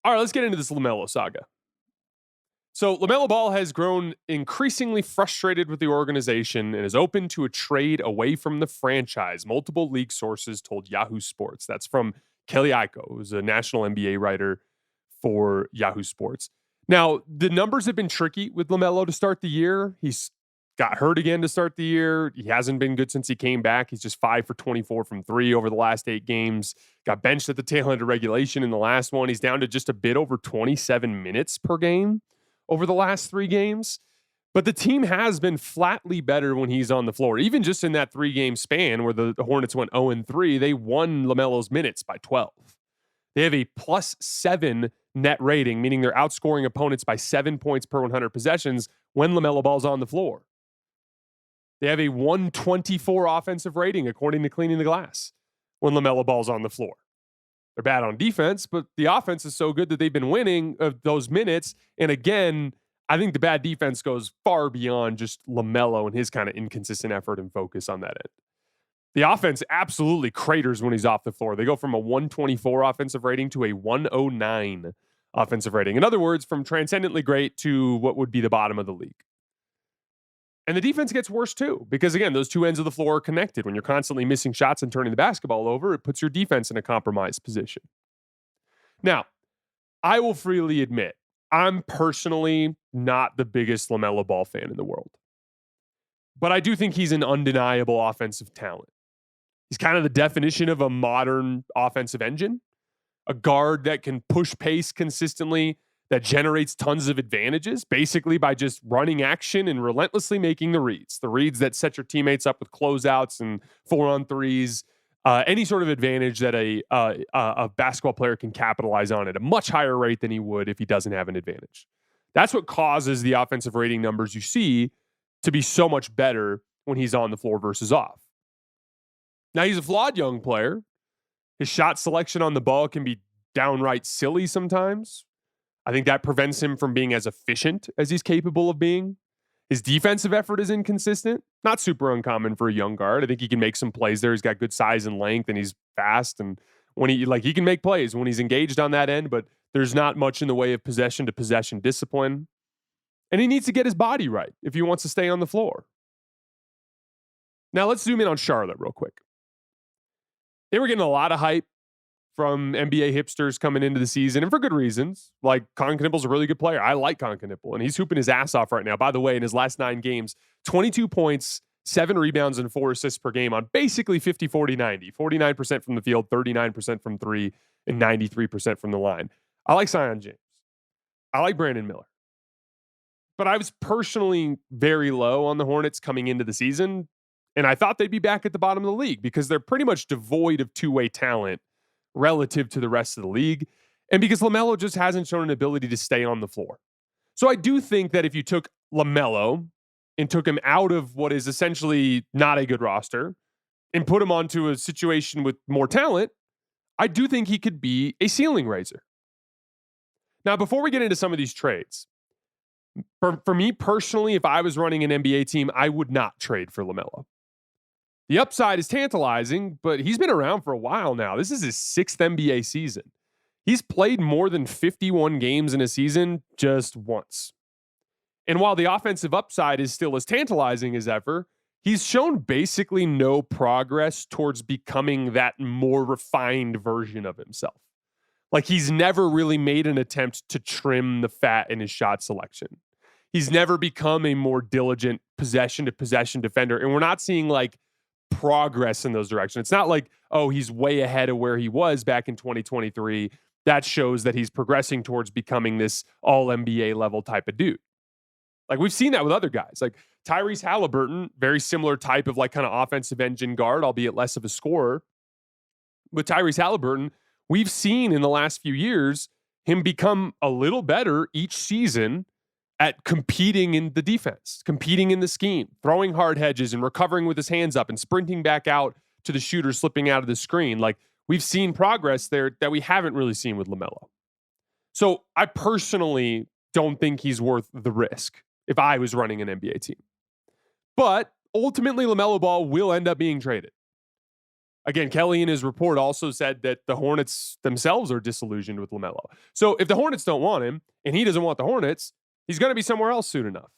All right, let's get into this LaMelo saga. So LaMelo Ball has grown increasingly frustrated with the organization and is open to a trade away from the franchise. Multiple league sources told Yahoo Sports. That's from Kelly Iko, who's a national NBA writer for Yahoo Sports. Now, the numbers have been tricky with LaMelo to start the year. He's got hurt again to start the year. He hasn't been good since he came back. He's just 5 for 24 from 3 over the last 8 games. Got benched at the tail end of regulation in the last one. He's down to just a bit over 27 minutes per game over the last 3 games. But the team has been flatly better when he's on the floor. Even just in that 3-game span where the Hornets went 0-3, they won LaMelo's minutes by 12. They have a +7 net rating, meaning they're outscoring opponents by 7 points per 100 possessions when LaMelo Ball's on the floor. They have a 124 offensive rating, according to Cleaning the Glass, when LaMelo Ball's on the floor. They're bad on defense, but the offense is so good that they've been winning of those minutes. And again, I think the bad defense goes far beyond just LaMelo and his kind of inconsistent effort and focus on that end. The offense absolutely craters when he's off the floor. They go from a 124 offensive rating to a 109 offensive rating. In other words, from transcendently great to what would be the bottom of the league. And the defense gets worse too, because again, those two ends of the floor are connected. When you're constantly missing shots and turning the basketball over, it puts your defense in a compromised position. Now, I will freely admit, I'm personally not the biggest LaMelo Ball fan in the world. But I do think he's an undeniable offensive talent. He's kind of the definition of a modern offensive engine, a guard that can push pace consistently, that generates tons of advantages, basically by just running action and relentlessly making the reads that set your teammates up with closeouts and 4-on-3s, any sort of advantage that a basketball player can capitalize on at a much higher rate than he would if he doesn't have an advantage. That's what causes the offensive rating numbers you see to be so much better when he's on the floor versus off. Now, he's a flawed young player. His shot selection on the ball can be downright silly sometimes. I think that prevents him from being as efficient as he's capable of being. His defensive effort is inconsistent. Not super uncommon for a young guard. I think he can make some plays there. He's got good size and length, and he's fast. And when he can make plays when he's engaged on that end, but there's not much in the way of possession to possession discipline. And he needs to get his body right if he wants to stay on the floor. Now let's zoom in on Charlotte real quick. They were getting a lot of hype from NBA hipsters coming into the season, and for good reasons. Like, Con Knipple's a really good player. I like Con Knipple, and he's hooping his ass off right now. By the way, in his last 9 games, 22 points, 7 rebounds, and 4 assists per game on basically 50, 40, 90. 49% from the field, 39% from 3, and 93% from the line. I like Zion James. I like Brandon Miller. But I was personally very low on the Hornets coming into the season, and I thought they'd be back at the bottom of the league because they're pretty much devoid of two-way talent relative to the rest of the league, and because LaMelo just hasn't shown an ability to stay on the floor. So I do think that if you took LaMelo and took him out of what is essentially not a good roster and put him onto a situation with more talent, I do think he could be a ceiling raiser. Now, before we get into some of these trades, for me personally, if I was running an NBA team, I would not trade for LaMelo. The upside is tantalizing, but he's been around for a while now. This is his 6th NBA season. He's played more than 51 games in a season just once. And while the offensive upside is still as tantalizing as ever, he's shown basically no progress towards becoming that more refined version of himself. Like, he's never really made an attempt to trim the fat in his shot selection. He's never become a more diligent possession-to-possession defender. And we're not seeing, like, progress in those directions. It's not like, oh, he's way ahead of where he was back in 2023. That shows that he's progressing towards becoming this all NBA level type of dude. Like, we've seen that with other guys. Like Tyrese Halliburton, very similar type of like kind of offensive engine guard, albeit less of a scorer. But Tyrese Halliburton, we've seen in the last few years him become a little better each season at competing in the defense, competing in the scheme, throwing hard hedges and recovering with his hands up and sprinting back out to the shooter slipping out of the screen. Like, we've seen progress there that we haven't really seen with LaMelo. So I personally don't think he's worth the risk if I was running an NBA team. But ultimately, LaMelo Ball will end up being traded. Again, Kelly in his report also said that the Hornets themselves are disillusioned with LaMelo. So if the Hornets don't want him and he doesn't want the Hornets, he's going to be somewhere else soon enough.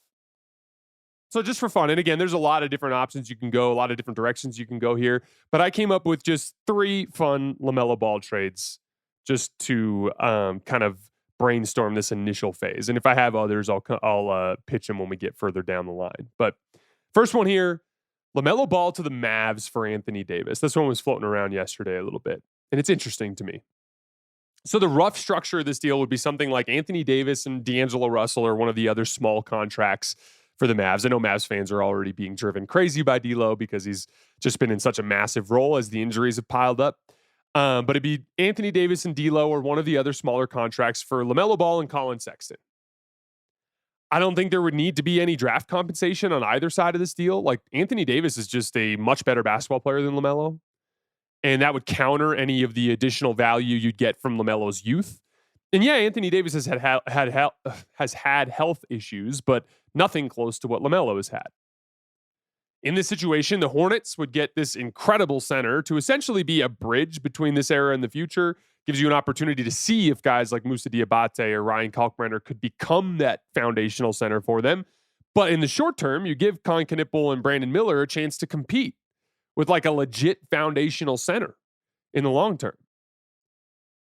So just for fun, and again, there's a lot of different options you can go, a lot of different directions you can go here, but I came up with just 3 fun LaMelo Ball trades just to kind of brainstorm this initial phase. And if I have others, I'll pitch them when we get further down the line. But first one here, LaMelo Ball to the Mavs for Anthony Davis. This one was floating around yesterday a little bit, and it's interesting to me. So the rough structure of this deal would be something like Anthony Davis and D'Angelo Russell or one of the other small contracts for the Mavs. I know Mavs fans are already being driven crazy by D'Lo because he's just been in such a massive role as the injuries have piled up. But it'd be Anthony Davis and D'Lo or one of the other smaller contracts for LaMelo Ball and Colin Sexton. I don't think there would need to be any draft compensation on either side of this deal. Like, Anthony Davis is just a much better basketball player than LaMelo, and that would counter any of the additional value you'd get from LaMelo's youth. And yeah, Anthony Davis has had health issues, but nothing close to what LaMelo has had. In this situation, the Hornets would get this incredible center to essentially be a bridge between this era and the future. Gives you an opportunity to see if guys like Moussa Diabate or Ryan Kalkbrenner could become that foundational center for them. But in the short term, you give Colin Knippel and Brandon Miller a chance to compete with like a legit foundational center in the long term.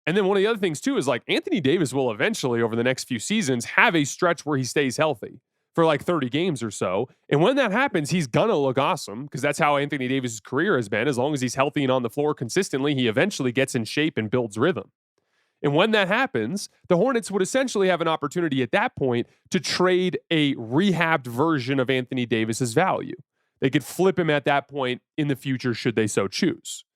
And then one of the other things too is like Anthony Davis will eventually over the next few seasons have a stretch where he stays healthy for like 30 games or so. And when that happens, he's going to look awesome because that's how Anthony Davis' career has been. As long as he's healthy and on the floor consistently, he eventually gets in shape and builds rhythm. And when that happens, the Hornets would essentially have an opportunity at that point to trade a rehabbed version of Anthony Davis's value. They could flip him at that point in the future should they so choose.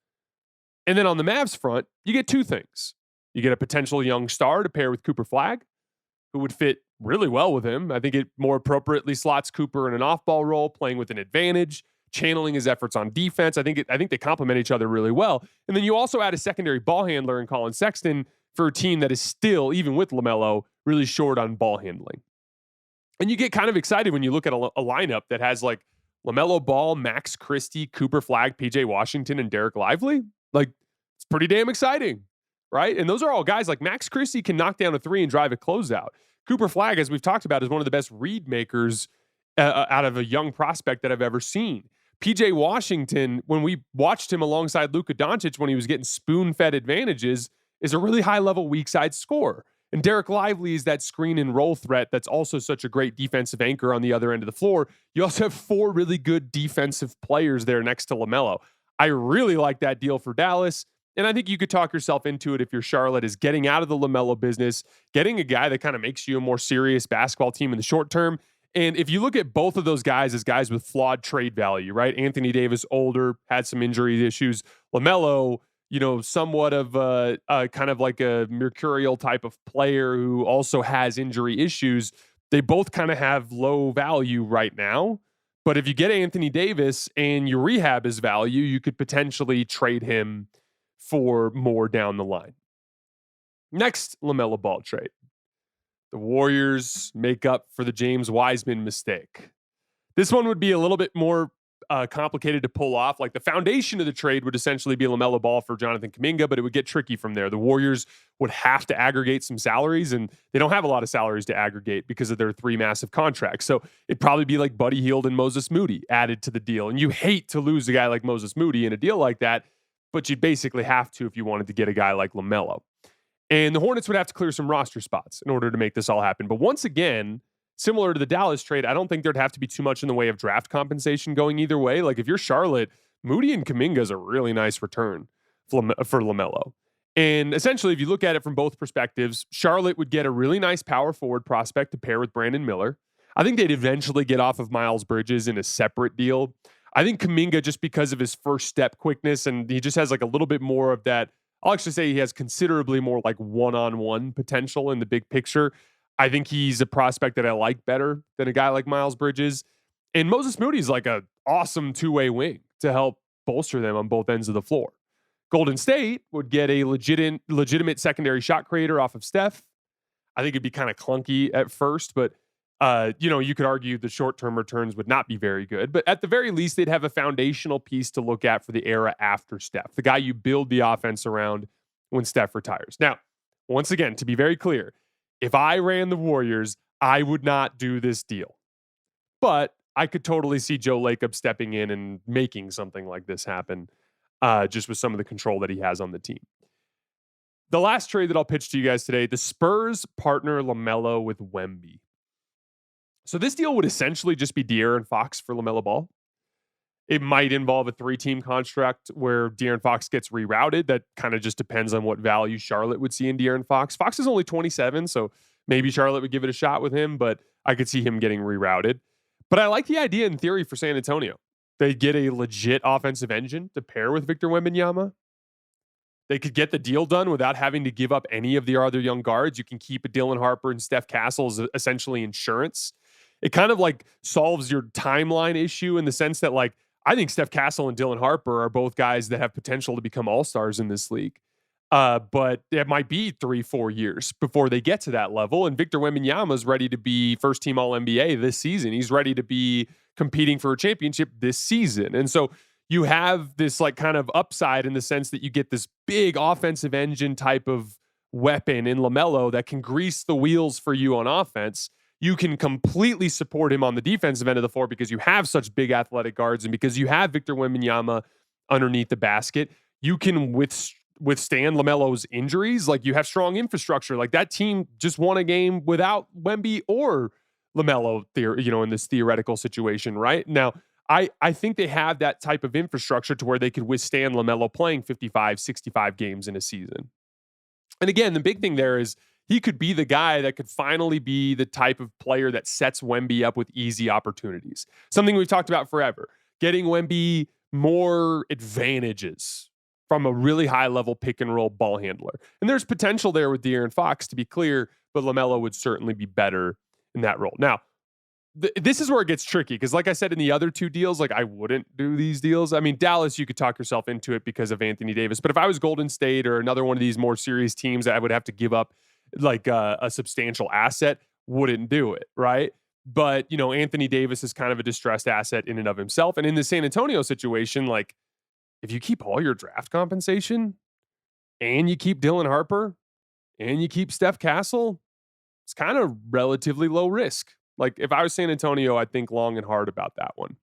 And then on the Mavs front, you get 2 things. You get a potential young star to pair with Cooper Flagg, who would fit really well with him. I think it more appropriately slots Cooper in an off-ball role, playing with an advantage, channeling his efforts on defense. I think they complement each other really well. And then you also add a secondary ball handler in Colin Sexton for a team that is still, even with LaMelo, really short on ball handling. And you get kind of excited when you look at a lineup that has like LaMelo Ball, Max Christie, Cooper Flagg, PJ Washington, and Derek Lively. Like, it's pretty damn exciting, right? And those are all guys like Max Christie can knock down a 3 and drive a closeout. Cooper Flagg, as we've talked about, is one of the best read makers out of a young prospect that I've ever seen. PJ Washington, when we watched him alongside Luka Doncic when he was getting spoon-fed advantages, is a really high-level weak-side scorer. And Derek Lively is that screen and roll threat that's also such a great defensive anchor on the other end of the floor. You also have 4 really good defensive players there next to LaMelo. I really like that deal for Dallas. And I think you could talk yourself into it if you're Charlotte, is getting out of the LaMelo business, getting a guy that kind of makes you a more serious basketball team in the short term. And if you look at both of those guys as guys with flawed trade value, right? Anthony Davis, older, had some injury issues. LaMelo, somewhat of a kind of like a mercurial type of player who also has injury issues. They both kind of have low value right now. But if you get Anthony Davis and you rehab his value, you could potentially trade him for more down the line. Next LaMelo Ball trade. The Warriors make up for the James Wiseman mistake. This one would be a little bit more complicated to pull off. Like, the foundation of the trade would essentially be LaMelo Ball for Jonathan Kuminga, but it would get tricky from there. The Warriors would have to aggregate some salaries, and they don't have a lot of salaries to aggregate because of their 3 massive contracts. So it'd probably be like Buddy Hield and Moses Moody added to the deal. And you hate to lose a guy like Moses Moody in a deal like that, but you'd basically have to if you wanted to get a guy like LaMelo. And the Hornets would have to clear some roster spots in order to make this all happen. But once again, similar to the Dallas trade, I don't think there'd have to be too much in the way of draft compensation going either way. Like, if you're Charlotte, Moody and Kuminga is a really nice return for LaMelo. And essentially, if you look at it from both perspectives, Charlotte would get a really nice power forward prospect to pair with Brandon Miller. I think they'd eventually get off of Miles Bridges in a separate deal. I think Kuminga, just because of his first step quickness, and he just has like a little bit more of that, I'll actually say he has considerably more like one-on-one potential in the big picture. I think he's a prospect that I like better than a guy like Miles Bridges. And Moses Moody's like an awesome 2-way wing to help bolster them on both ends of the floor. Golden State would get a legitimate secondary shot creator off of Steph. I think it'd be kind of clunky at first, but You could argue the short-term returns would not be very good, but at the very least, they'd have a foundational piece to look at for the era after Steph, the guy you build the offense around when Steph retires. Now, once again, to be very clear, if I ran the Warriors, I would not do this deal. But I could totally see Joe Lacob stepping in and making something like this happen, just with some of the control that he has on the team. The last trade that I'll pitch to you guys today, the Spurs partner LaMelo with Wemby. So this deal would essentially just be De'Aaron Fox for LaMelo Ball. It might involve a 3-team construct where De'Aaron Fox gets rerouted. That kind of just depends on what value Charlotte would see in De'Aaron Fox. Fox is only 27, so maybe Charlotte would give it a shot with him, but I could see him getting rerouted. But I like the idea in theory for San Antonio. They get a legit offensive engine to pair with Victor Wembanyama. They could get the deal done without having to give up any of their other young guards. You can keep a Dylan Harper and Steph Castle as essentially insurance. It kind of like solves your timeline issue in the sense that, like, I think Steph Castle and Dylan Harper are both guys that have potential to become all-stars in this league. But it might be 3-4 years before they get to that level. And Victor Wembanyama is ready to be first-team All-NBA this season. He's ready to be competing for a championship this season. And so you have this like kind of upside in the sense that you get this big offensive engine type of weapon in LaMelo that can grease the wheels for you on offense. You can completely support him on the defensive end of the floor because you have such big athletic guards and because you have Victor Wembanyama underneath the basket. You can withstand LaMelo's injuries. Like, you have strong infrastructure. Like, that team just won a game without Wemby or LaMelo, in this theoretical situation right now. I think they have that type of infrastructure to where they could withstand LaMelo playing 55, 65 games in a season. And again, the big thing there is he could be the guy that could finally be the type of player that sets Wemby up with easy opportunities. Something we've talked about forever. Getting Wemby more advantages from a really high-level pick-and-roll ball handler. And there's potential there with De'Aaron Fox, to be clear, but LaMelo would certainly be better in that role. Now, this is where it gets tricky because, like I said in the other two deals, like, I wouldn't do these deals. I mean, Dallas, you could talk yourself into it because of Anthony Davis. But if I was Golden State or another one of these more serious teams, I would have to give up like a substantial asset. Wouldn't do it, right? But, Anthony Davis is kind of a distressed asset in and of himself. And in the San Antonio situation, like, if you keep all your draft compensation and you keep Dylan Harper and you keep Steph Castle, it's kind of relatively low risk. Like, if I was San Antonio, I'd think long and hard about that one.